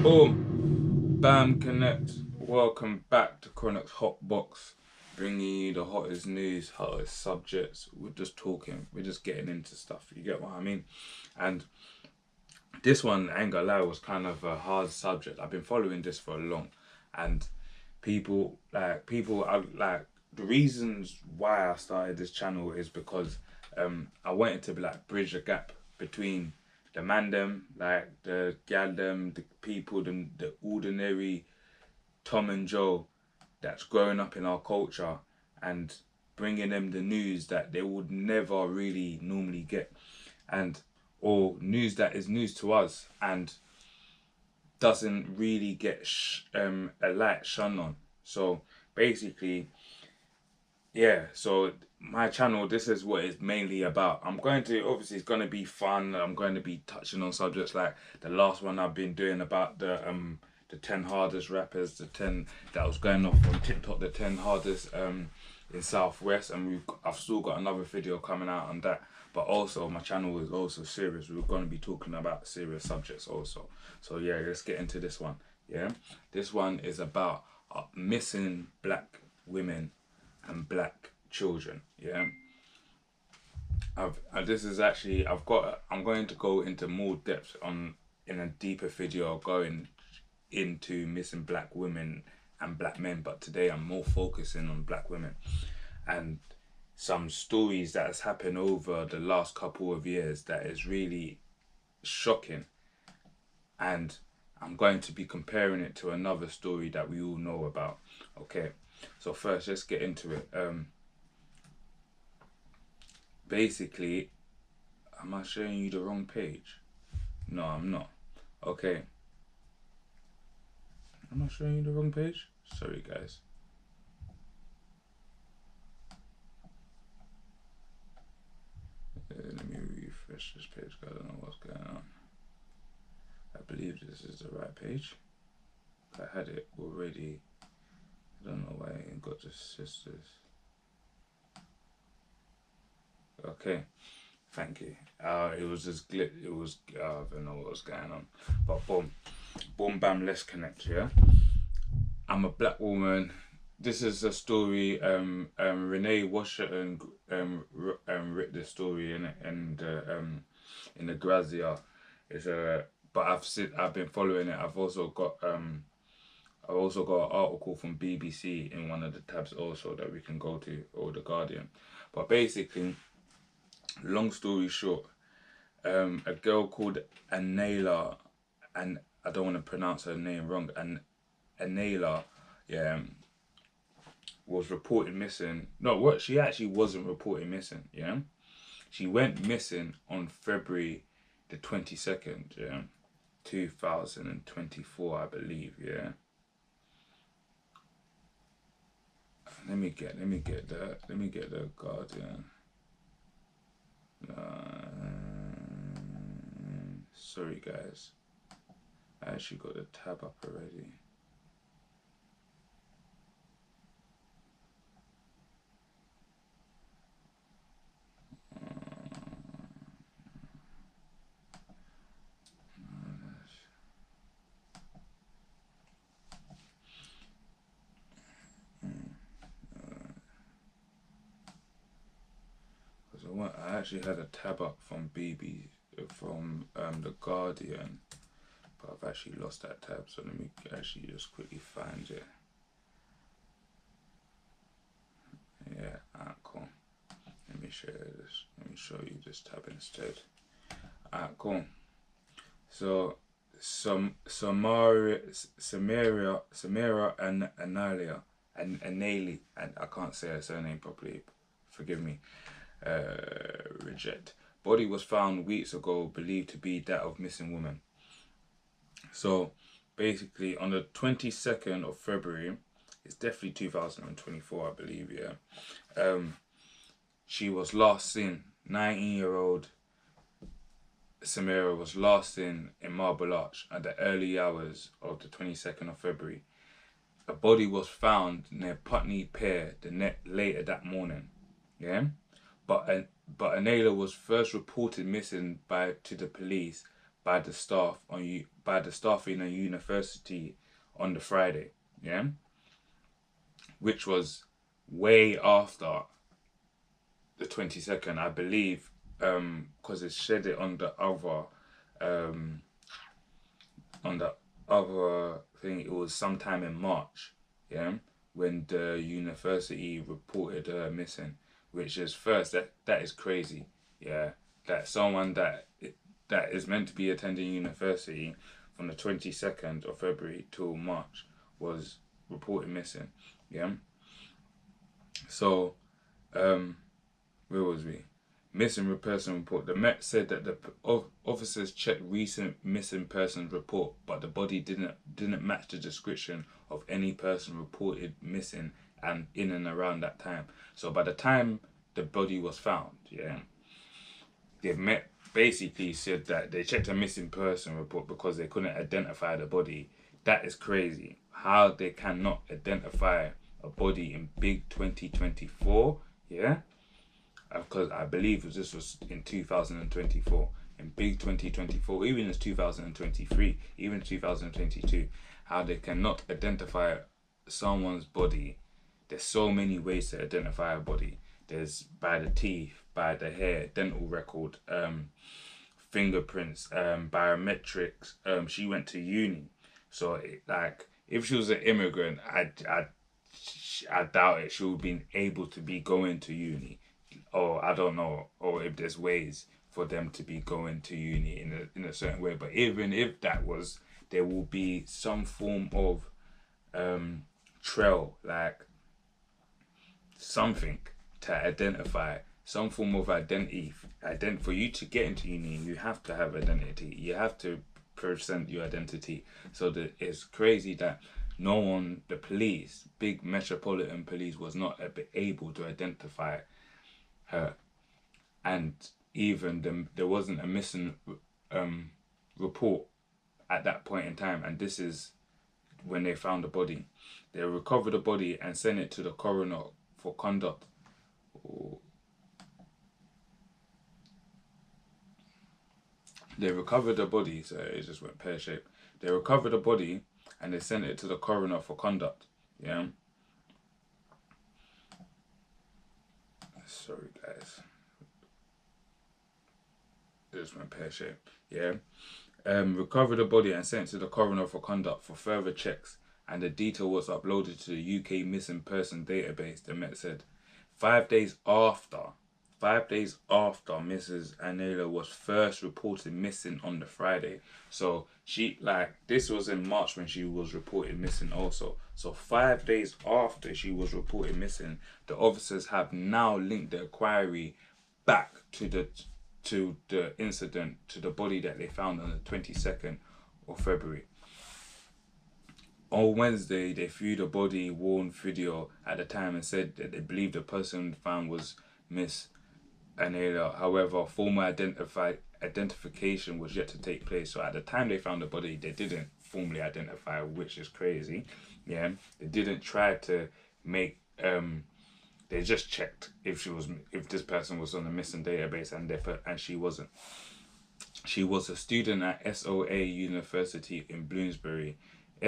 Boom, bam, connect. Welcome back to Chronic's Hot Box, bringing you the hottest news, hottest subjects. We're just talking, we're just getting into stuff. You get what I mean? And this one, I ain't gonna lie, was kind of a hard subject. I've been following this for long, and people are like the reasons why I started this channel is because I wanted to be like bridge a gap between the man them, like the gal them, the people, the ordinary Tom and Joe that's growing up in our culture, and bringing them the news that they would never really normally get, and or news that is news to us and doesn't really get a light shone on. So basically, yeah, so my channel, this is what it's mainly about. I'm going to, obviously, it's going to be fun. I'm going to be touching on subjects like the last one I've been doing about the 10 hardest rappers, the 10 that was going off on TikTok, the 10 hardest in Southwest, and I've still got another video coming out on that. But also, my channel is also serious. We're going to be talking about serious subjects also. So yeah, let's get into this one. Yeah, this one is about missing black women and black children. Yeah, this is actually I'm going to go into more depth on in a deeper video going into missing black women and black men, but today I'm more focusing on black women and some stories that has happened over the last couple of years that is really shocking, and I'm going to be comparing it to another story that we all know about. Okay, so first let's get into it. Basically, am I showing you the wrong page? No, I'm not. Okay, am I showing you the wrong page? Sorry guys. Let me refresh this page because I don't know what's going on. I believe this is the right page. I had it already. I don't know why I ain't got the sisters. Okay, thank you. It was just glitch. It was I don't know what was going on, but boom, boom, bam. Let's connect. Yeah, I'm a black woman. This is a story. Renee Washington wrote this story in the Grazia. It's a but I've been following it. I've also got an article from BBC in one of the tabs also that we can go to, or the Guardian. But basically, long story short, a girl called Anela, and I don't want to pronounce her name wrong, and Anela, yeah, was reported missing. No, what she actually wasn't reported missing. Yeah, she went missing on February the 22nd. Yeah, 2024, I believe. Yeah. Let me get the Guardian. Sorry guys, I actually got the tab up already. I actually had a tab up from the Guardian, but I've actually lost that tab, so let me actually just quickly find it. Yeah, cool. Let me show you this. Let me show you this tab instead. Cool. So Samira and Analia and Anali, and I can't say her surname properly. Forgive me. Reject. Body was found weeks ago, believed to be that of missing woman. So basically, on the 22nd of February, it's definitely 2024, I believe. Yeah. She was last seen. 19-year-old Samira was last seen in Marble Arch at the early hours of the 22nd of February. A body was found near Putney Pier later that morning. Yeah. But Anela was first reported missing to the police by the staff in a university on the Friday, yeah, which was way after the 22nd, I believe, because it said it um, on the other thing. It was sometime in March, yeah, when the university reported her missing, which is first that is crazy, yeah, that someone that is meant to be attending university from the 22nd of February till March was reported missing, yeah. So, um, where was we? Missing person report. The Met said that the officers checked recent missing persons report, but the body didn't match the description of any person reported missing and in and around that time. So by the time the body was found, yeah, the Met basically said that they checked a missing person report because they couldn't identify the body. That is crazy. How they cannot identify a body in big 2024, yeah, because I believe this was in 2024, in big 2024, even in 2023, even 2022, how they cannot identify someone's body. There's so many ways to identify a body. There's by the teeth, by the hair, dental record, fingerprints, biometrics. She went to uni, so like if she was an immigrant, I doubt it. She would have been able to be going to uni, or I don't know, or if there's ways for them to be going to uni in a certain way. But even if that was, there will be some form of trail, like something to identify, some form of identity. For you to get into uni, you have to have identity. You have to present your identity. So that it's crazy that no one, the police, big metropolitan police, was not able to identify her, and even there wasn't a missing report at that point in time. And this is when they found the body. They recovered the body and sent it to the coroner for conduct. They recovered the body, so it just went pear shaped. They recovered the body and they sent it to the coroner for conduct. Yeah. Sorry, guys. It just went pear shaped. Yeah. Recovered the body and sent it to the coroner for conduct for further checks, and the detail was uploaded to the UK missing person database, the Met said. 5 days after 5 days after Mrs. Anela was first reported missing on the Friday. So this was in March when she was reported missing also. So 5 days after she was reported missing, the officers have now linked the inquiry back to the incident, to the body that they found on the 22nd of February. On Wednesday, they viewed a body-worn video at the time and said that they believe the person found was Miss Anela. However, formal identification was yet to take place. So at the time they found the body, they didn't formally identify, which is crazy. Yeah, they didn't try to make. They just checked if this person was on the missing database, and she wasn't. She was a student at SOA University in Bloomsbury.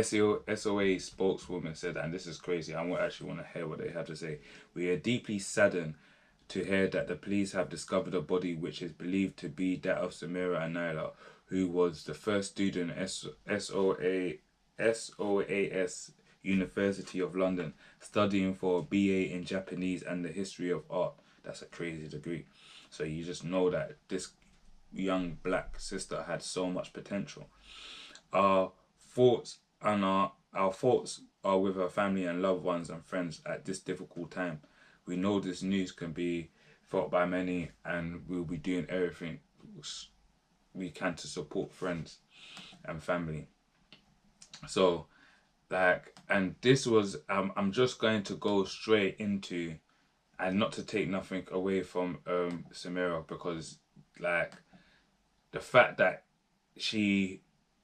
SOA spokeswoman said, and this is crazy, I actually want to hear what they have to say. We are deeply saddened to hear that the police have discovered a body which is believed to be that of Samira Anila, who was the first student at SOAS University of London, studying for a BA in Japanese and the history of art. That's a crazy degree. So you just know that this young black sister had so much potential. Our thoughts are with her family and loved ones and friends at this difficult time. We know this news can be felt by many, and we'll be doing everything we can to support friends and family. So, and this was, I'm just going to go straight into, and not to take nothing away from Samira, because the fact that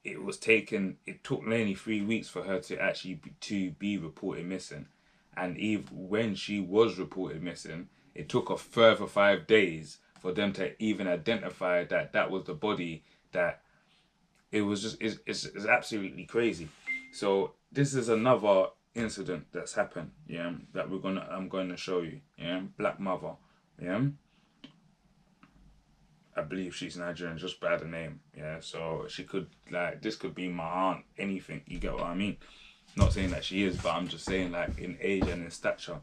it took nearly 3 weeks for her to actually be reported missing, and even when she was reported missing, it took a further 5 days for them to even identify that was the body that it was just it's absolutely crazy. So this is another incident that's happened. Yeah, that I'm going to show you. Yeah, black mother. Yeah, I believe she's Nigerian, just by the name. Yeah, so she could like this could be my aunt. Anything, you get what I mean? Not saying that she is, but I'm just saying like in age and in stature.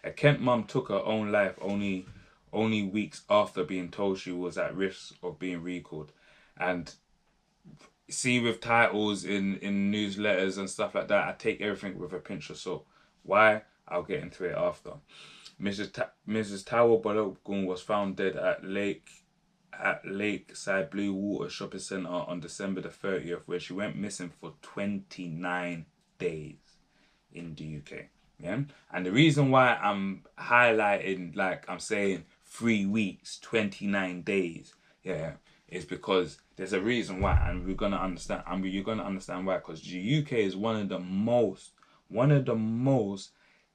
A Kent mum took her own life only weeks after being told she was at risk of being recalled. And see, with titles in newsletters and stuff like that, I take everything with a pinch of salt. Why? I'll get into it after. Mrs. Tawa Balogun was found dead at Lakeside Blue Water Shopping Centre on December the 30th, where she went missing for 29 days in the UK. Yeah, and the reason why I'm highlighting, like I'm saying, 3 weeks, 29 days, yeah, is because there's a reason why, and we're gonna understand, and you're gonna understand why. Because the UK is one of the most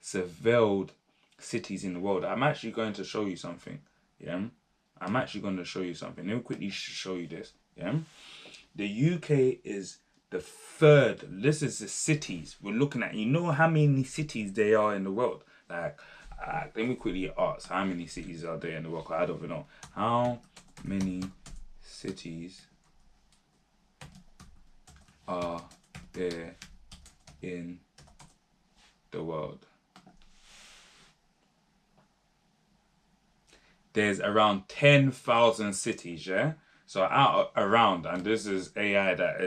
surveilled cities in the world. I'm actually going to show you something. Yeah, I'm actually going to show you something. Let me quickly show you this. Yeah, the UK is the third. This is the cities we're looking at. You know how many cities there are in the world? Like, let me quickly ask, how many cities are there in the world? I don't even know. How many cities are there in the world? There's around 10,000 cities, yeah? So around, and this is AI that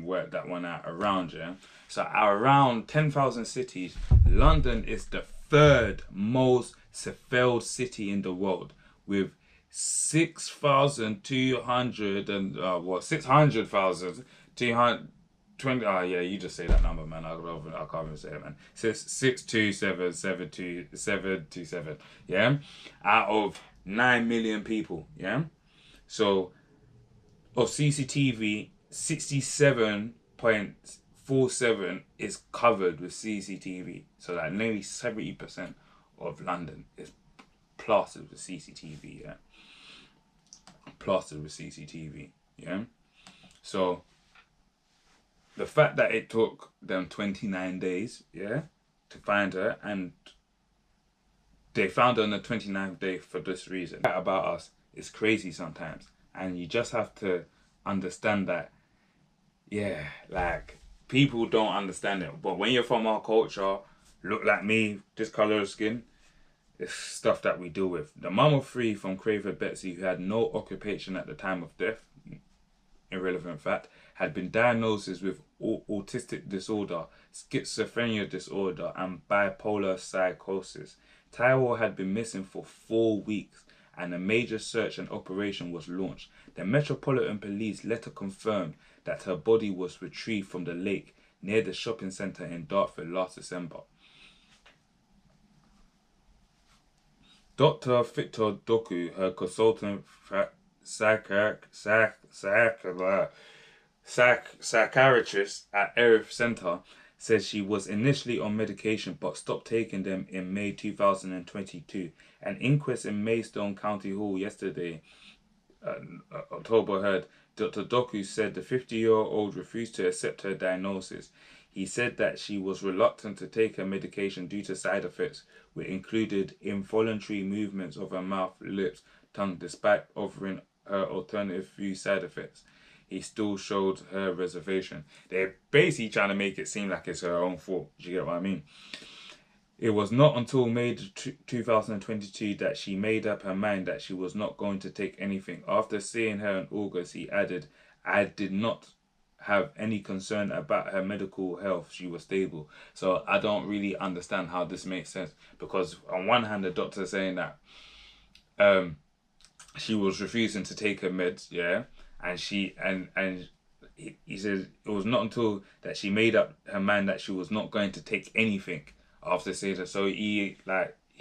worked that one out around, yeah? So around 10,000 cities, London is the third most surveilled city in the world with 6,200 and 600,000 220. Oh yeah, you just say that number, man. I can't even say it, man. 627,727. Yeah, out of 9 million people. Yeah, so of CCTV, 67.47 is covered with CCTV. So like nearly 70% of London is plastered with CCTV. Yeah, plastered with CCTV. Yeah, so the fact that it took them 29 days, yeah, to find her, and they found her on the 29th day for this reason. That about us is crazy sometimes. And you just have to understand that, yeah, like, people don't understand it. But when you're from our culture, look like me, this colour of skin, it's stuff that we deal with. The mum of three from Craver Betsy, who had no occupation at the time of death, irrelevant fact, had been diagnosed with autistic disorder, schizophrenia disorder, and bipolar psychosis. Taiwo had been missing for 4 weeks, and a major search and operation was launched. The Metropolitan Police later confirmed that her body was retrieved from the lake near the shopping centre in Dartford last December. Dr. Victor Doku, her consultant psychiatrist at Erith Centre, says she was initially on medication but stopped taking them in May 2022. An inquest in Maidstone County Hall yesterday, October, heard Dr. Doku said the 50-year-old refused to accept her diagnosis. He said that she was reluctant to take her medication due to side effects, which included involuntary movements of her mouth, lips, tongue, despite offering her alternative few side effects. He still showed her reservation. They're basically trying to make it seem like it's her own fault. Do you get what I mean? It was not until May 2022 that she made up her mind that she was not going to take anything. After seeing her in August, he added, "I did not have any concern about her medical health. She was stable." So I don't really understand how this makes sense, because on one hand, the doctor is saying that she was refusing to take her meds, yeah, and he says it was not until that she made up her mind that she was not going to take anything after saying that. So he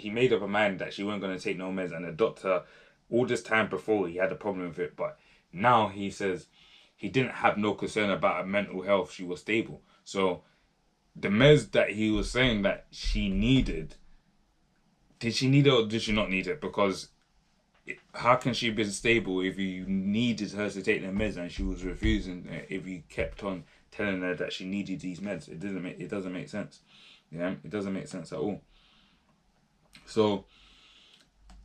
made up her mind that she wasn't going to take no meds, and the doctor, all this time before, he had a problem with it, but now he says he didn't have no concern about her mental health. She was stable. So the meds that he was saying that she needed, did she need it or did she not need it? Because How can she be stable if you needed her to take the meds and she was refusing it, if you kept on telling her that she needed these meds? It doesn't make sense. Yeah, it doesn't make sense at all. So,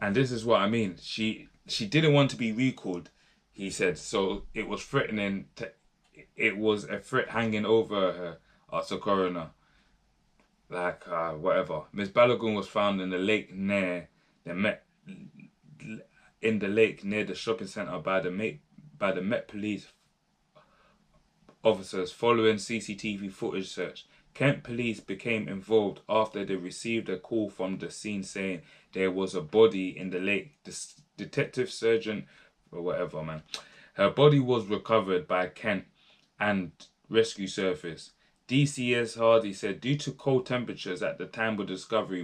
and this is what I mean. She didn't want to be recalled, he said. So it was threatening to, it was a threat hanging over her after coroner. Like whatever. Miss Balogun was found in the lake near the Met in the lake near the shopping centre by the Met Police officers following CCTV footage search. Kent police became involved after they received a call from the scene saying there was a body in the lake. The detective sergeant or whatever, man. Her body was recovered by Kent and rescue service. DCS Hardy said due to cold temperatures at the time of discovery,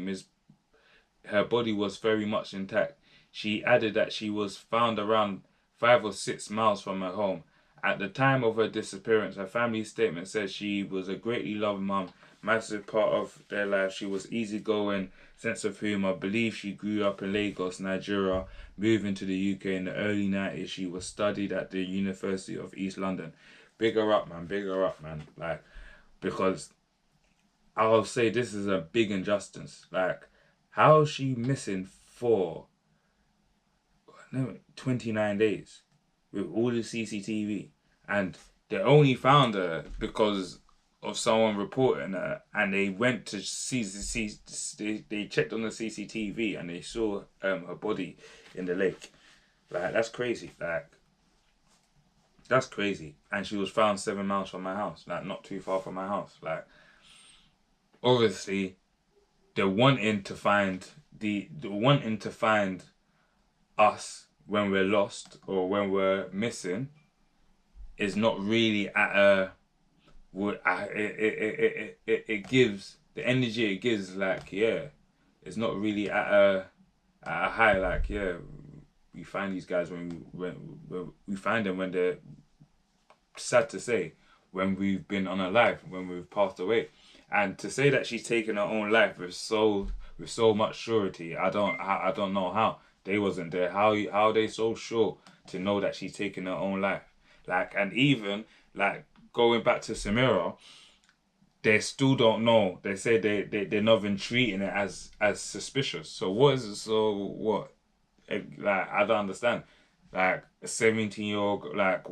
her body was very much intact. She added that she was found around 5 or 6 miles from her home. At the time of her disappearance, her family statement says she was a greatly loved mum, massive part of their life. She was easygoing, sense of humour. Believe she grew up in Lagos, Nigeria, moving to the UK in the early 90s. She was studied at the University of East London. Big her up, man. Big her up, man. Like, because I'll say this is a big injustice. Like, how is she missing for 29 days with all the CCTV? And they only found her because of someone reporting her, and they went to they checked on the CCTV and they saw her body in the lake. Like, that's crazy. Like, that's crazy. And she was found 7 miles from my house, like not too far from my house. Like, obviously they're wanting to find us when we're lost or when we're missing is not really at a it gives the energy it gives, like, yeah, it's not really at a high, like, yeah, we find these guys when we find them when they're, sad to say, when we've been unalive, when we've passed away. And to say that she's taken her own life with so much surety, I don't know how they wasn't there. How are they so sure to know that she's taken her own life? Like, and even like going back to Samira, they still don't know. They say they're not even treating it as suspicious. So what is it? So what? Like, I don't understand. Like, a 17-year-old, like,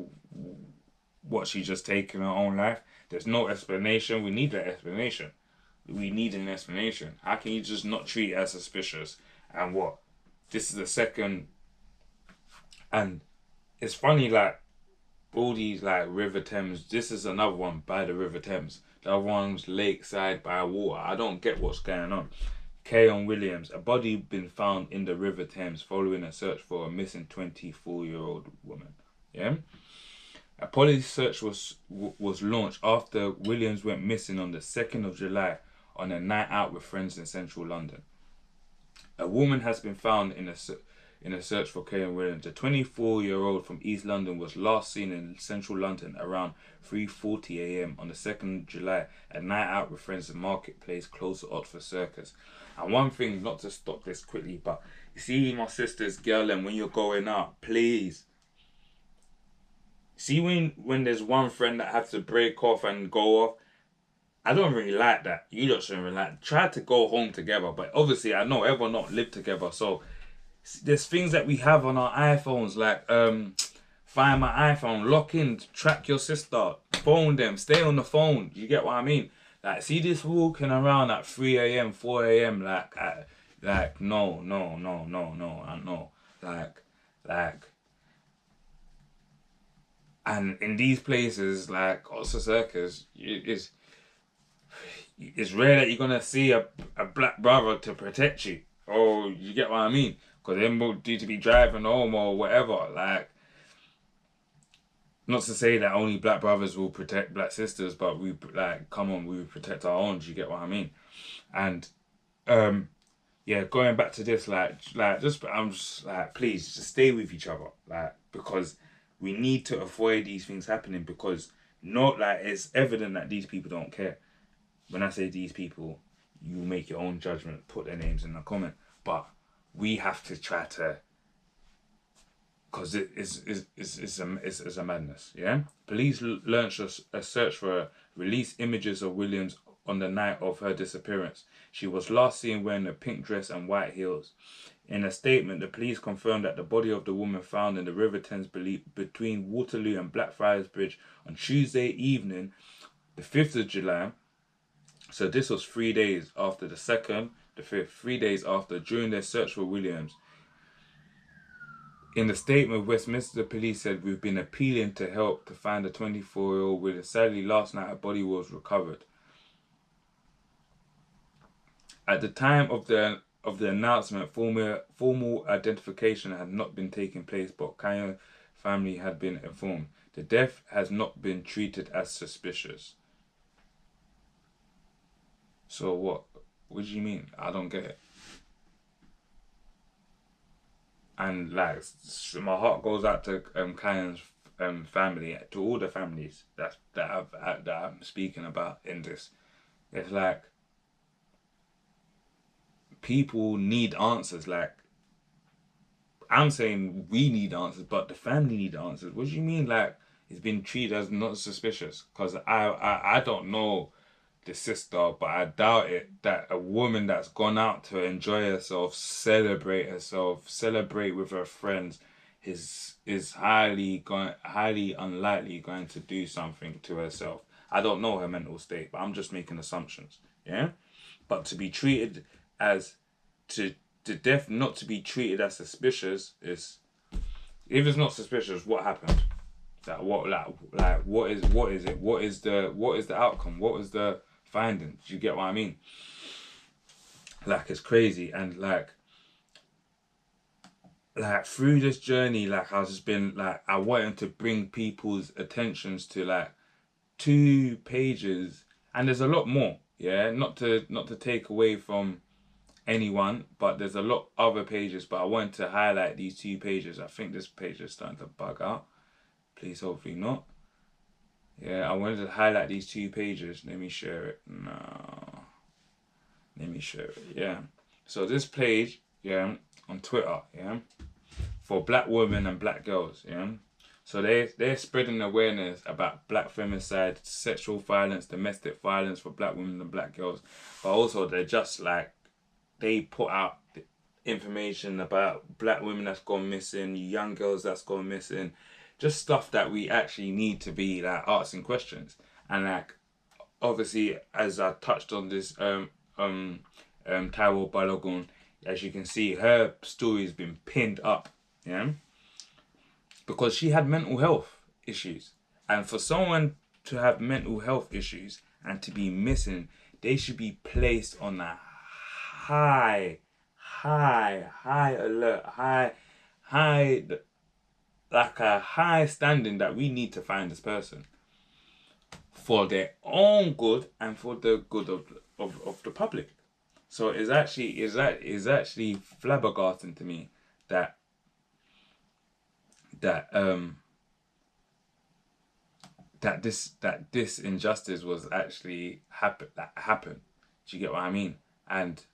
what, she just taken her own life? There's no explanation. We need that explanation. We need an explanation. How can you just not treat it as suspicious? And what? This is the second. And it's funny, like, all these, like, River Thames. This is another one by the River Thames. The other one's lakeside by water. I don't get what's going on. Keon Williams, a body been found in the River Thames following a search for a missing 24-year-old woman. Yeah? A police search was launched after Williams went missing on the 2nd of July on a night out with friends in central London. A woman has been found in a search for Keon Williams. The 24-year-old from East London was last seen in central London around 3:40 a.m. on the 2nd of July, a night out with friends in Marketplace close to Oxford Circus. And one thing, not to stop this quickly, but you see my sister's girl, and when you're going out, please. See, when there's one friend that has to break off and go off, I don't really like that. You don't shouldn't really like. Try to go home together, but obviously I know everyone not live together, so there's things that we have on our iPhones, like find my iPhone, lock in, track your sister, phone them, stay on the phone. You get what I mean? Like, see this walking around at 3 a.m., 4 a.m. Like no, I know, like. And in these places like Oxford Circus, it's rare that you're gonna see a black brother to protect you. Oh, you get what I mean? Because them will due to be driving home or whatever. Like, not to say that only black brothers will protect black sisters, but we, like, come on, we protect our own. You get what I mean? And yeah, going back to this, I'm just like, please, just stay with each other, like, because we need to avoid these things happening, because it's evident that these people don't care. When I say these people, you make your own judgment, put their names in the comment, but we have to try to because it's a madness. Yeah, police launched a search for released images of Williams on the night of her disappearance. She was last seen wearing a pink dress and white heels. In a statement, the police confirmed that the body of the woman found in the River Thames between Waterloo and Blackfriars Bridge on Tuesday evening, the 5th of July. So this was 3 days after the 2nd, the 5th, 3 days after, during their search for Williams. In the statement, Westminster Police said, "We've been appealing to help to find the 24-year-old with. Sadly, last night a body was recovered." At the time of the announcement, formal identification had not been taking place, but Kayan's family had been informed. The death has not been treated as suspicious. So what? What do you mean? I don't get it. And like, my heart goes out to Kayan's family, to all the families that I'm speaking about in this. It's like, people need answers. Like, I'm saying we need answers, but the family need answers. What do you mean? Like, it's been treated as not suspicious? Because I don't know the sister, but I doubt it that a woman that's gone out to enjoy herself, celebrate with her friends, is highly unlikely going to do something to herself. I don't know her mental state, but I'm just making assumptions. Yeah, but to be treated as to death, not to be treated as suspicious is, if it's not suspicious, what happened? That what is it? What is the outcome? What is the finding? Do you get what I mean? Like, it's crazy. And like through this journey, like, I've just been like, I wanted to bring people's attentions to like 2 pages, and there's a lot more. Yeah, not to take away from anyone, but there's a lot other pages, but I wanted to highlight these 2 pages. I think this page is starting to bug out. Please, hopefully not. Yeah, I wanted to highlight these 2 pages. Let me share it. No. Let me share it. Yeah. So this page, yeah, on Twitter, yeah, for black women and black girls, yeah. So they're spreading awareness about black femicide, sexual violence, domestic violence for black women and black girls. But also they're just like, they put out information about black women that's gone missing, young girls that's gone missing, just stuff that we actually need to be like asking questions. And like, obviously, as I touched on this, Taiwo Balogun, as you can see, her story's been pinned up, yeah, because she had mental health issues, and for someone to have mental health issues and to be missing, they should be placed on a high alert, high, like a high standing that we need to find this person for their own good and for the good of the public. So it's actually flabbergasting to me that this injustice was actually happened. Do you get what I mean? And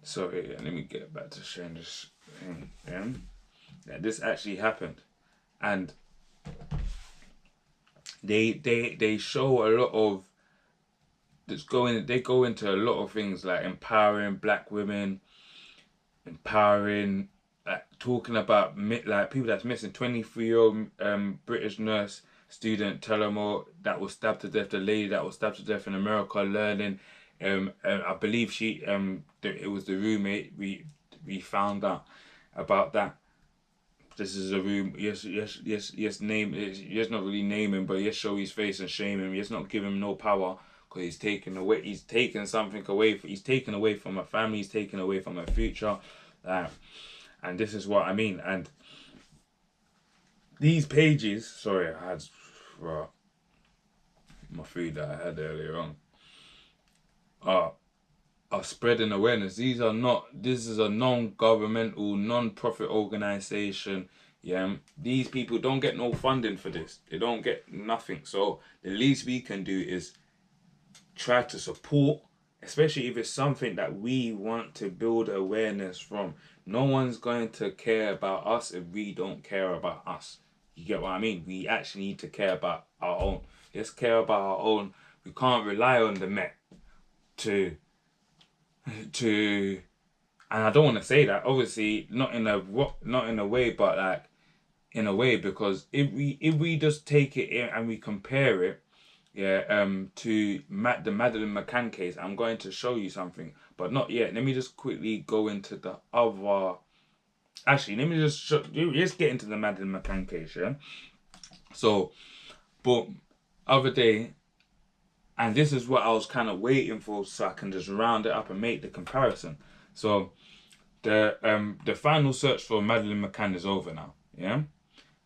sorry, let me get back to sharing this thing. Yeah, that this actually happened, and they show a lot of they go into a lot of things like empowering black women, empowering, like, talking about like people that's missing. 23-year-old British nurse student Telemo that was stabbed to death. The lady that was stabbed to death in America, learning. I believe she it was the roommate. We found out about that. This is a room. Yes. Name. Yes, not really name him, but yes, show his face and shame him. Yes, not give him no power, because he's taken away. He's taken something away. He's taken away from her family. He's taken away from her future. And this is what I mean. And these pages. Sorry, I had my food that I had earlier on. Are spreading awareness. This is a non-governmental, non-profit organization. Yeah, these people don't get no funding for this. They don't get nothing. So the least we can do is try to support especially if it's something that we want to build awareness from. No one's going to care about us if we don't care about us. You get what I mean? We actually need to care about our own. Let's care about our own. We can't rely on the Met to to and I don't want to say that, obviously not in a way, but like in a way, because if we just take it in and we compare it, yeah, to the Madeleine McCann case, I'm going to show you something, but not yet. Let me just quickly go into the other. Actually, let me let's get into the Madeleine McCann case, yeah. So, but other day, and this is what I was kind of waiting for, so I can just round it up and make the comparison. So, the final search for Madeleine McCann is over now, yeah,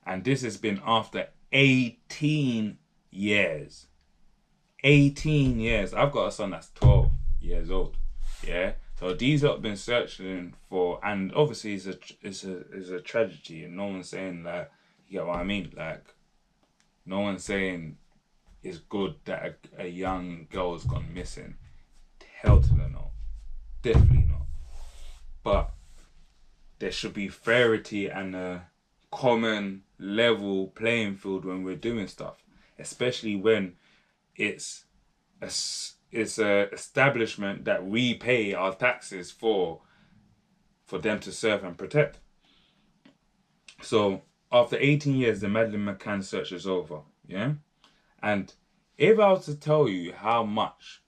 and this has been after 18 years. 18 years. I've got a son that's 12 years old. Yeah. So these lot have been searching for, and obviously it's a tragedy, and no one's saying that. You get what I mean? Like, no one's saying it's good that a young girl's gone missing. Hell to the no. Definitely not. But there should be fairity and a common level playing field when we're doing stuff, especially when it's a establishment that we pay our taxes for them to serve and protect. So after 18 years, the Madeleine McCann search is over. Yeah, and if I was to tell you how much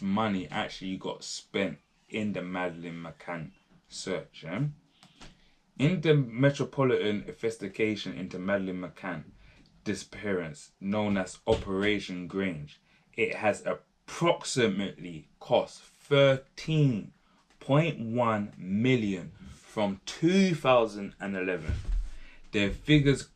money actually got spent in the Madeleine McCann search, yeah, in the metropolitan investigation into Madeleine McCann disappearance, known as Operation Grange, it has approximately cost 13.1 million from 2011. The figures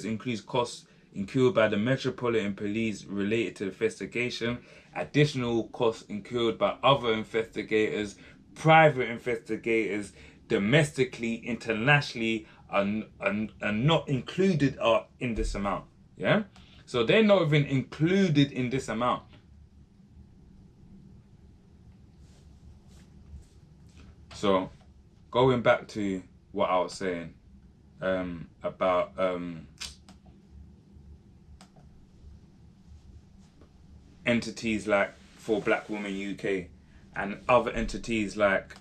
increase costs incurred by the Metropolitan Police related to the investigation, additional costs incurred by other investigators, private investigators, domestically, internationally, are not included in this amount. Yeah? So they're not even included in this amount. So going back to what I was saying about entities like For Black Women UK and other entities like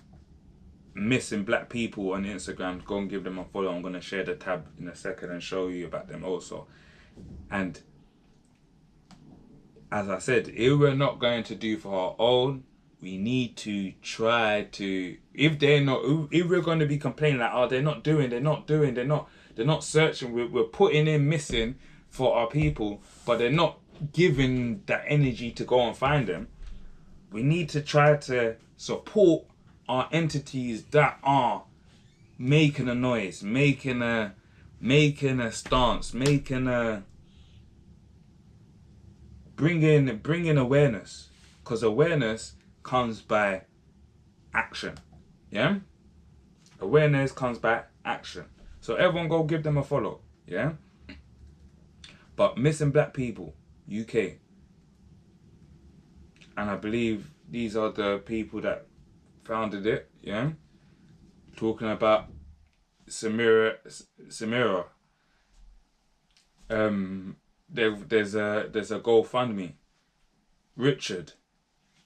Missing Black People on Instagram, go and give them a follow. I'm going to share the tab in a second and show you about them also. And as I said, if we're not going to do for our own, we need to try to, if we're going to be complaining like, oh, they're not searching, we're putting in missing for our people, but they're not giving that energy to go and find them. We need to try to support our entities that are making a noise, making a stance, bringing awareness, because awareness comes by action. Yeah, awareness comes by action. So everyone go give them a follow. Yeah. But Missing Black People UK, and I believe these are the people that founded it. Yeah, talking about Samira. There's a GoFundMe. Richard,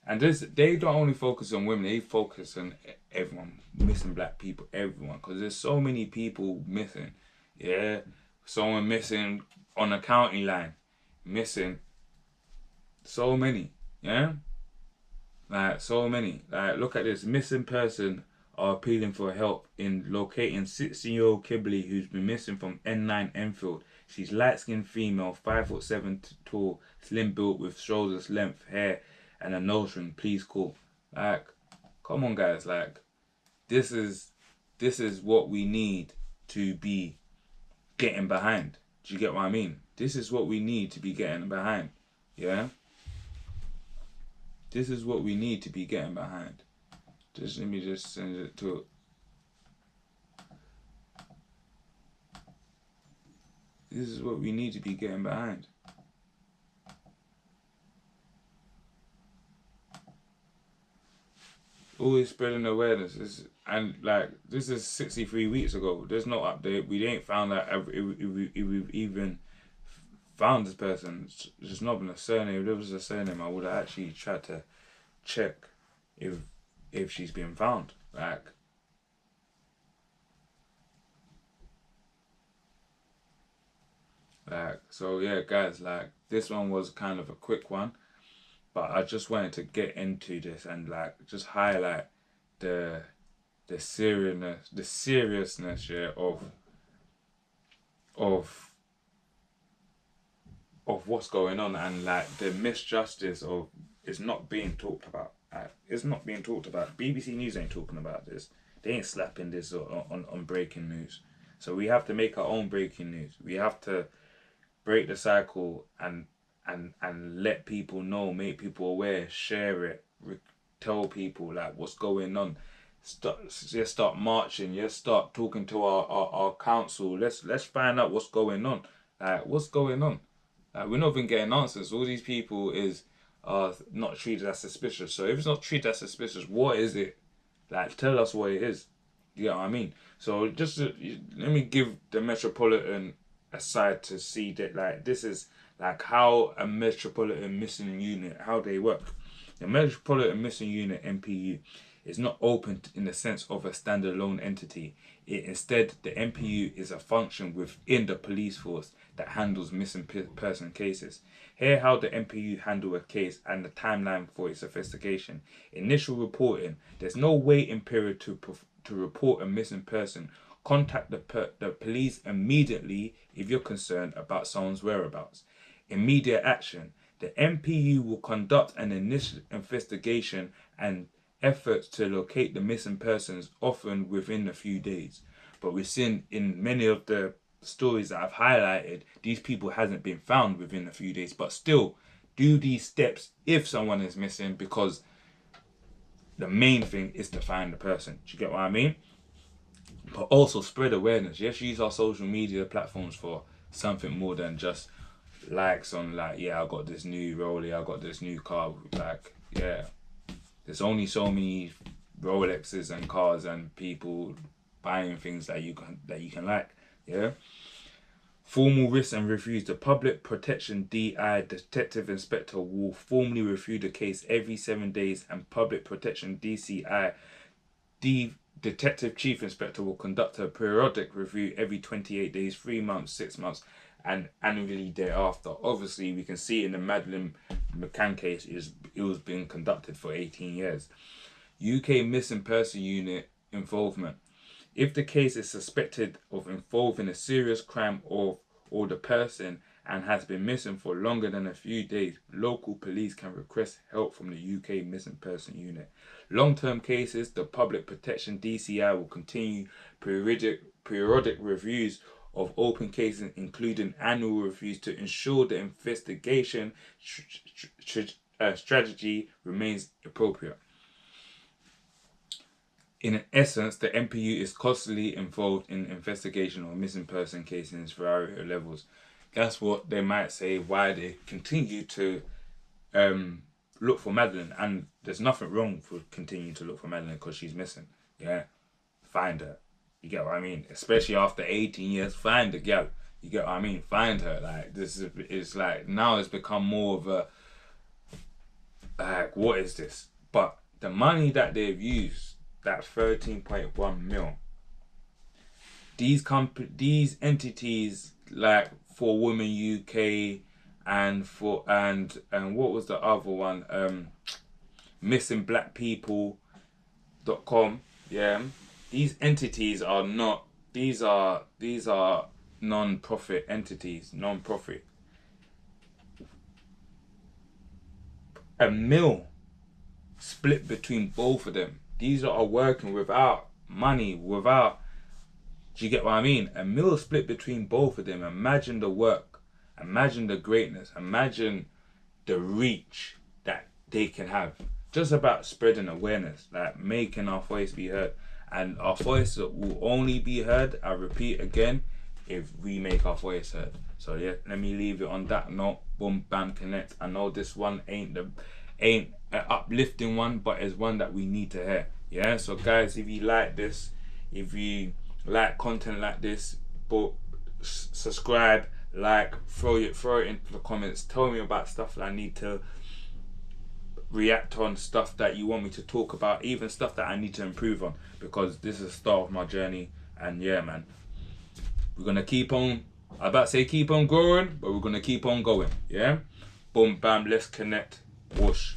and they don't only focus on women, they focus on everyone, missing Black people, everyone, because there's so many people missing. Yeah, someone missing on a county line, missing. So many, yeah, like so many. Like, look at this: missing person are appealing for help in locating 16-year-old Kibbley who's been missing from N9 Enfield. She's light-skinned female, 5'7" tall, slim built with shoulders length hair and a nose ring. Please call. Like, come on, guys. Like, this is what we need to be getting behind. Do you get what I mean? This is what we need to be getting behind. Yeah. This is what we need to be getting behind. Just let me just send it to. This is what we need to be getting behind. Always spreading awareness. And like this is 63 weeks ago. There's no update. We ain't found out if we've even found this person. It's not been a surname. If there was a surname, I would have actually tried to check if she's been found. So yeah, guys, like this one was kind of a quick one, but I just wanted to get into this and like just highlight the seriousness, yeah, of what's going on, and like the misjustice of it's not being talked about. It's not being talked about. BBC News ain't talking about this. They ain't slapping this on breaking news. So we have to make our own breaking news. We have to break the cycle and let people know, make people aware, share it, tell people like what's going on. Start marching. Just start talking to our council. Let's find out what's going on. Like what's going on. Like we're not even getting answers. All these people is not treated as suspicious. So if it's not treated as suspicious, what is it? Like tell us what it is. You know what I mean? So just let me give the Metropolitan a side to see that like this is like how a Metropolitan Missing Unit, how they work. The Metropolitan Missing Unit (MPU) is not open in the sense of a standalone entity. Instead, the MPU is a function within the police force that handles missing person cases. Here how the MPU handle a case and the timeline for its investigation. Initial reporting. There's no waiting period to report a missing person. Contact the police immediately if you're concerned about someone's whereabouts. Immediate action. The MPU will conduct an initial investigation and efforts to locate the missing persons, often within a few days. But we've seen in many of the stories that I've highlighted, these people hasn't been found within a few days. But still, do these steps if someone is missing, because the main thing is to find the person. Do you get what I mean? But also spread awareness. Yes, use our social media platforms for something more than just likes on like, yeah, I got this new Rollie, I got this new car. Like, yeah, there's only so many Rolexes and cars and people buying things that you can like. Yeah. Formal risk and reviews. The Public Protection DI Detective Inspector will formally review the case every 7 days, and Public Protection DCI Detective Chief Inspector will conduct a periodic review every 28 days, 3 months, 6 months, and annually thereafter. Obviously, we can see in the Madeleine McCann case, it was being conducted for 18 years. UK Missing Person Unit involvement. If the case is suspected of involving a serious crime or the person and has been missing for longer than a few days, local police can request help from the UK Missing Person Unit. Long-term cases, the Public Protection DCI will continue periodic reviews of open cases, including annual reviews, to ensure the investigation strategy remains appropriate. In essence, the MPU is constantly involved in investigation of missing person cases in variety of levels. That's what they might say why they continue to look for Madeleine, and there's nothing wrong with continuing to look for Madeleine because she's missing. Yeah, find her. You get what I mean? Especially after 18 years, find the girl. You get what I mean? Find her. Like this is like now it's become more of a like what is this? But the money that they've used, that 13.1 mil, these entities like For Women UK and what was the other one? MissingBlackPeople.com. Yeah, these entities are not. These are non-profit entities. Non-profit. A mil split between both of them. These are working without money, without. Do you get what I mean? A mil split between both of them. Imagine the work. Imagine the greatness. Imagine the reach that they can have. Just about spreading awareness, like making our voice be heard. And our voice will only be heard, I repeat again, if we make our voice heard. So yeah, let me leave it on that note. Boom, bam, connect. I know this one ain't an uplifting one, but it's one that we need to hear. Yeah, so guys, if you like this, if you like content like this, but subscribe, like, throw it into the comments. Tell me about stuff that I need to react on, stuff that you want me to talk about, even stuff that I need to improve on, because this is the start of my journey. And yeah, man, we're gonna keep on, I about to say keep on growing, but we're gonna keep on going. Yeah, boom, bam, let's connect. Whoosh.